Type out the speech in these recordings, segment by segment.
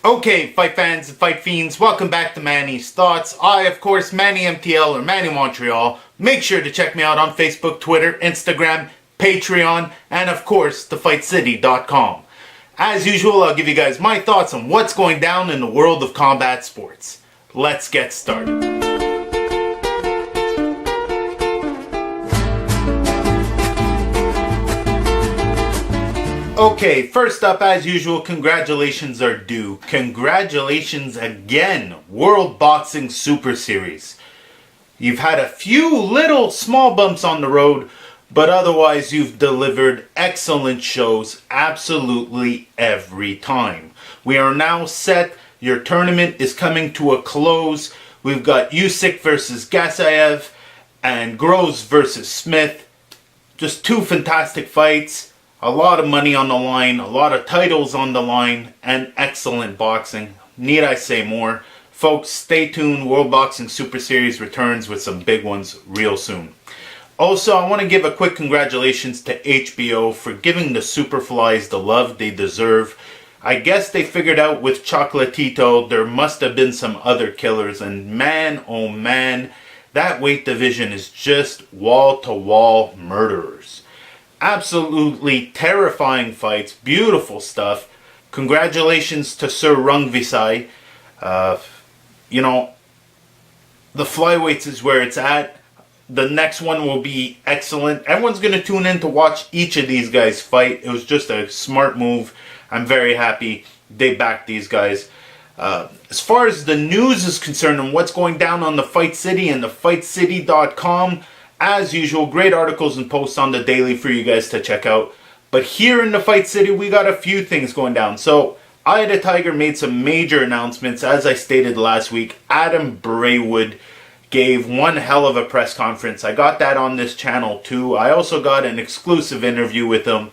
Okay, fight fans and fight fiends, welcome back to Manny's Thoughts. I, of course, Manny MTL or Manny Montreal. Make sure to check me out on Facebook, Twitter, Instagram, Patreon, and of course, thefightcity.com. As usual, I'll give you guys my thoughts on what's going down in the world of combat sports. Let's get started. Okay, first up, as usual, congratulations are due. Congratulations again, World Boxing Super Series. You've had a few little small bumps on the road, but otherwise you've delivered excellent shows absolutely every time. We are now set. Your tournament is coming to a close. We've got Usyk versus Gasayev and Groves versus Smith. Just two fantastic fights. A lot of money on the line, a lot of titles on the line, and excellent boxing. Need I say more? Folks, stay tuned. World Boxing Super Series returns with some big ones real soon. Also, I want to give a quick congratulations to HBO for giving the Superflies the love they deserve. I guess they figured out with Chocolatito there must have been some other killers, and man, oh man, that weight division is just wall-to-wall murderers. Absolutely terrifying fights, beautiful stuff. Congratulations to Sir Rungvisai. You know, the flyweights is where it's at. The next one will be excellent. Everyone's going to tune in to watch each of these guys fight. It was just a smart move. I'm very happy they backed these guys. As far as the news is concerned and what's going down on the Fight City and thefightcity.com, as usual, great articles and posts on the daily for you guys to check out. But here in the Fight City, we got a few things going down. So, Eye of the Tiger made some major announcements. As I stated last week, Adam Braywood gave one hell of a press conference. I got that on this channel too. I also got an exclusive interview with him.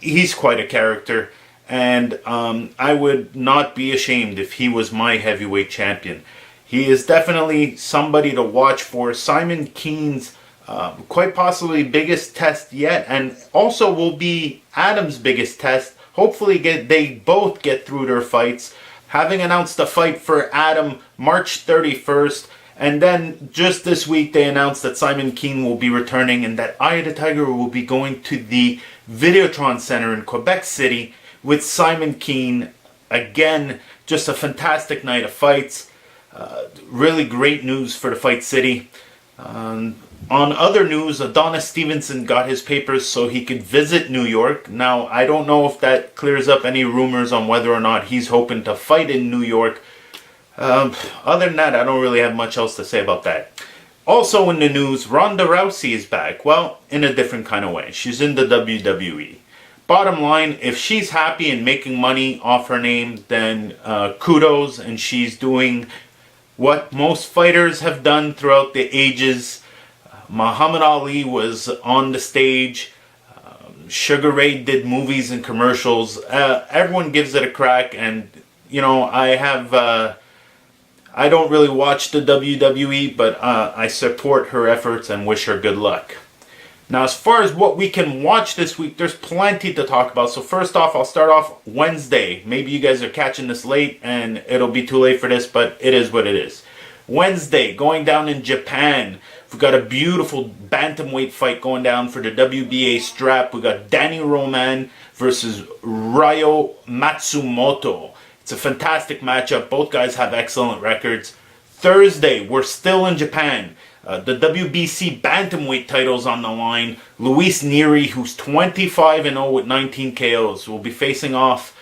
He's quite a character. And I would not be ashamed if he was my heavyweight champion. He is definitely somebody to watch for. Simon Kean's quite possibly biggest test yet, and also will be Adam's biggest test. Hopefully they both get through their fights. Having announced a fight for Adam March 31st, and then just this week they announced that Simon Kean will be returning and that Eye of the Tiger will be going to the Videotron Center in Quebec City with Simon Kean. Again, just a fantastic night of fights. Really great news for the Fight City. On other news, Adonis Stevenson got his papers so he could visit New York. Now, I don't know if that clears up any rumors on whether or not he's hoping to fight in New York. Other than that, I don't really have much else to say about that. Also in the news, Ronda Rousey is back. Well, in a different kind of way. She's in the WWE. Bottom line, if she's happy and making money off her name, then kudos, and she's doing what most fighters have done throughout the ages. Muhammad Ali was on the stage. Sugar Ray did movies and commercials. Everyone gives it a crack, and you know, I don't really watch the WWE, but I support her efforts and wish her good luck. Now, as far as what we can watch this week, there's plenty to talk about. So first off, I'll start off Wednesday. Maybe you guys are catching this late and it'll be too late for this, but it is what it is. Wednesday, going down in Japan. We've got a beautiful bantamweight fight going down for the WBA strap. We've got Danny Roman versus Ryo Matsumoto. It's a fantastic matchup. Both guys have excellent records. Thursday, we're still in Japan. The WBC bantamweight titles on the line. Luis Nery, who's 25-0 with 19 KOs, will be facing off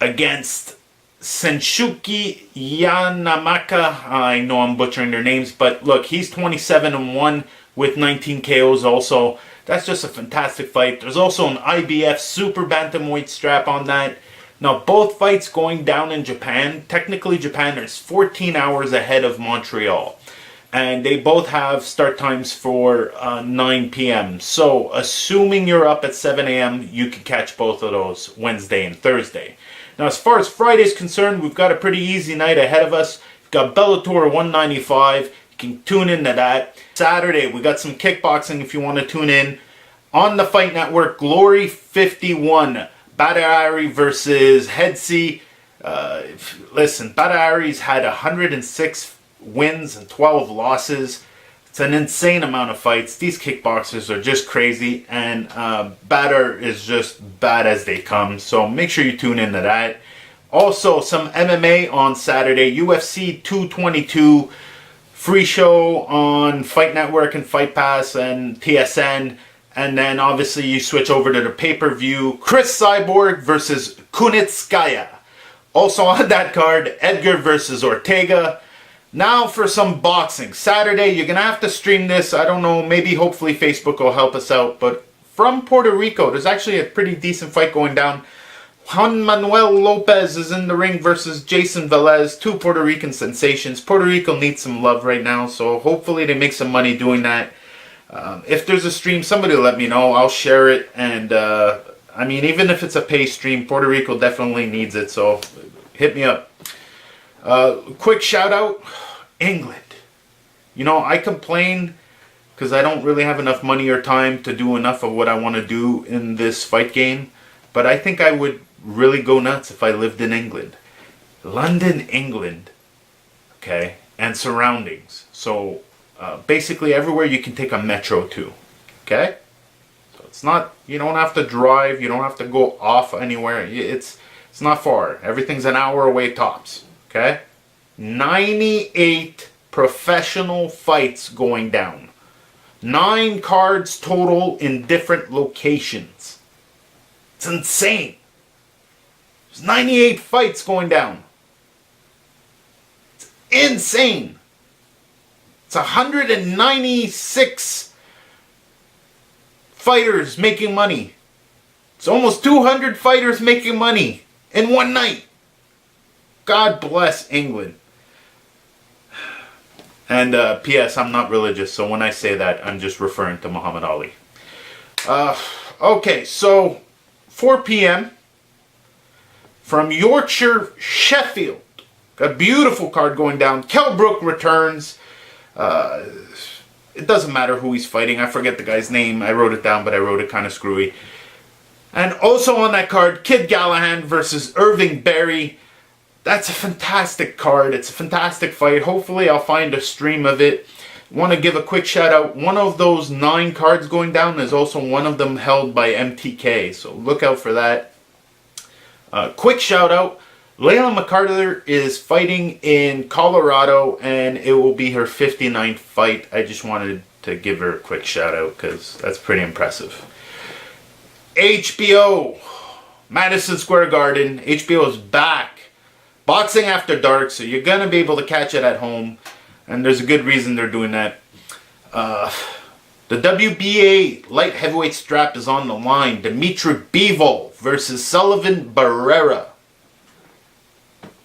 against Senshuki Yanamaka. I know I'm butchering their names, but look, he's 27-1 with 19 KOs also. That's just a fantastic fight. There's also an IBF super bantamweight strap on that. Now, both fights going down in Japan. Technically, Japan is 14 hours ahead of Montreal. And they both have start times for 9 p.m. So, assuming you're up at 7 a.m., you can catch both of those Wednesday and Thursday. Now, as far as Friday is concerned, we've got a pretty easy night ahead of us. We've got Bellator 195. You can tune into that. Saturday, we got some kickboxing if you want to tune in. On the Fight Network, Glory 51. Badr Hari versus Hedzi. Listen, Barahari's had 106 wins and 12 losses. It's an insane amount of fights. These kickboxers are just crazy, and Badr is just bad as they come. So make sure you tune into that. Also, some MMA on Saturday. UFC 222 free show on Fight Network and Fight Pass and TSN. And then obviously you switch over to the pay-per-view. Chris Cyborg versus Kunitskaya. Also on that card, Edgar versus Ortega. Now for some boxing. Saturday, you're going to have to stream this. I don't know, maybe hopefully Facebook will help us out. But from Puerto Rico, there's actually a pretty decent fight going down. Juan Manuel Lopez is in the ring versus Jason Velez, two Puerto Rican sensations. Puerto Rico needs some love right now, so hopefully they make some money doing that. If there's a stream, somebody will let me know. I'll share it. And, I mean, even if it's a pay stream, Puerto Rico definitely needs it, so hit me up. Quick shout out, England. You know, I complain because I don't really have enough money or time to do enough of what I want to do in this fight game. But I think I would really go nuts if I lived in England. London, England, okay, and surroundings. So basically everywhere you can take a metro to, okay? So it's not, you don't have to drive, you don't have to go off anywhere. It's not far. Everything's an hour away tops, okay? 98 professional fights going down. 9 cards total in different locations. It's insane. There's 98 fights going down. It's insane. It's 196 fighters making money. It's almost 200 fighters making money in one night. God bless England. And P.S. I'm not religious, so when I say that, I'm just referring to Muhammad Ali. Okay, so 4 p.m. from Yorkshire, Sheffield. Got a beautiful card going down. Kell Brook returns. It doesn't matter who he's fighting. I forget the guy's name. I wrote it down, but I wrote it kind of screwy. And also on that card, Kid Galahad versus Irving Berry. That's a fantastic card. It's a fantastic fight. Hopefully I'll find a stream of it. Want to give a quick shout out. One of those 9 cards going down is also one of them held by MTK. So look out for that. Quick shout out. Layla McCarter is fighting in Colorado and it will be her 59th fight. I just wanted to give her a quick shout out because that's pretty impressive. HBO. Madison Square Garden. HBO is back. Boxing After Dark, so you're going to be able to catch it at home. And there's a good reason they're doing that. The WBA light heavyweight strap is on the line. Dimitri Bivol versus Sullivan Barrera.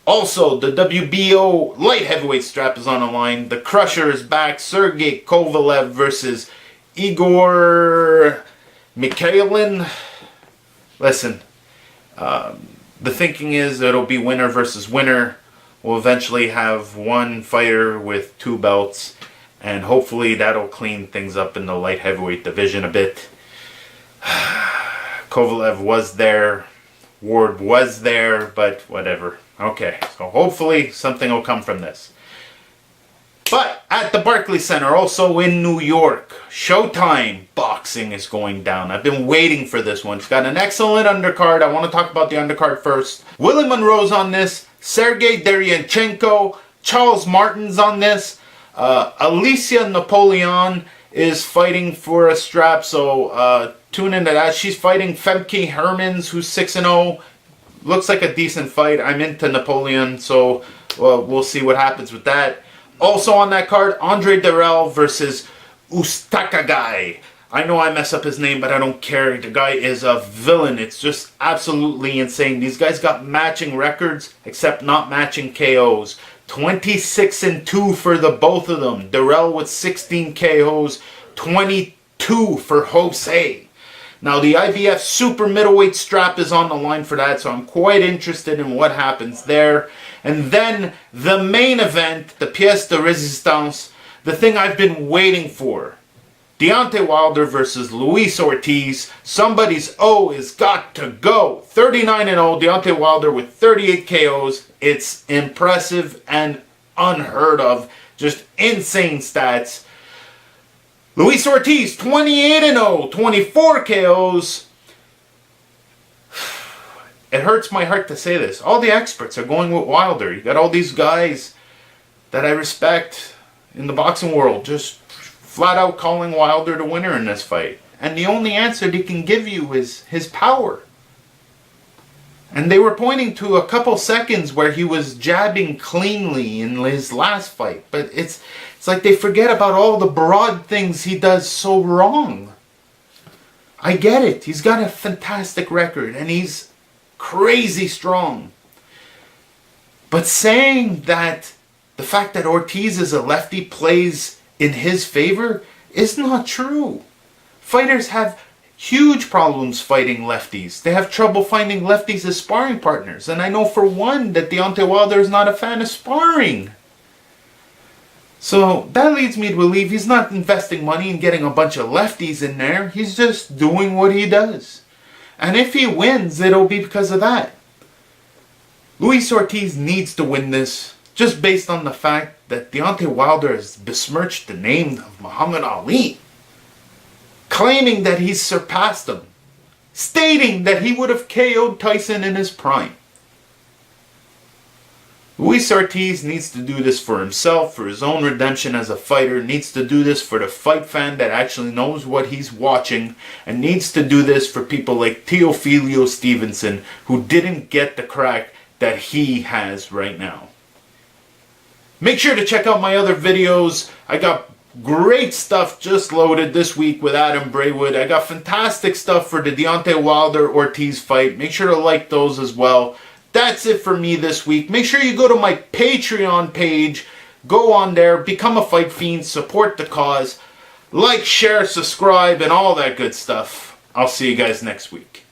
Also, the WBO light heavyweight strap is on the line. The Crusher is back. Sergey Kovalev versus Igor Mikhailin. Listen, the thinking is it'll be winner versus winner. We'll eventually have one fighter with 2 belts. And hopefully that'll clean things up in the light heavyweight division a bit. Kovalev was there. Ward was there. But whatever. Okay. So hopefully something will come from this. But at the Barclays Center, also in New York, Showtime boxing is going down. I've been waiting for this one. It's got an excellent undercard. I want to talk about the undercard first. Willie Monroe's on this. Sergey Deryanchenko. Charles Martin's on this. Alicia Napoleon is fighting for a strap, so tune into that. She's fighting Femke Hermans, who's 6-0. Looks like a decent fight. I'm into Napoleon, so we'll see what happens with that. Also on that card, Andre Dirrell versus Ustakagai. I know I mess up his name, but I don't care. The guy is a villain. It's just absolutely insane. These guys got matching records, except not matching KOs. 26-2 for the both of them. Dirrell with 16 KOs, 22 for Jose. Now the IBF super middleweight strap is on the line for that, so I'm quite interested in what happens there. And then the main event, the pièce de résistance, the thing I've been waiting for. Deontay Wilder versus Luis Ortiz. Somebody's O is got to go. 39-0. Deontay Wilder with 38 KOs. It's impressive and unheard of. Just insane stats. Luis Ortiz, 28-0. 24 KOs. It hurts my heart to say this. All the experts are going with Wilder. You got all these guys that I respect in the boxing world just flat out calling Wilder the winner in this fight. And the only answer they can give you is his power. And they were pointing to a couple seconds where he was jabbing cleanly in his last fight. But it's like they forget about all the broad things he does so wrong. I get it. He's got a fantastic record and he's crazy strong. But saying that the fact that Ortiz is a lefty plays in his favor is not true. Fighters have huge problems fighting lefties. They have trouble finding lefties as sparring partners. And I know for one that Deontay Wilder is not a fan of sparring. So that leads me to believe he's not investing money in getting a bunch of lefties in there. He's just doing what he does. And if he wins, it'll be because of that. Luis Ortiz needs to win this just based on the fact that Deontay Wilder has besmirched the name of Muhammad Ali, claiming that he's surpassed him, stating that he would have KO'd Tyson in his prime. Luis Ortiz needs to do this for himself, for his own redemption as a fighter, needs to do this for the fight fan that actually knows what he's watching, and needs to do this for people like Teofilio Stevenson, who didn't get the crack that he has right now. Make sure to check out my other videos. I got great stuff just loaded this week with Adam Braywood. I got fantastic stuff for the Deontay Wilder-Ortiz fight. Make sure to like those as well. That's it for me this week. Make sure you go to my Patreon page. Go on there, become a Fight Fiend, support the cause. Like, share, subscribe, and all that good stuff. I'll see you guys next week.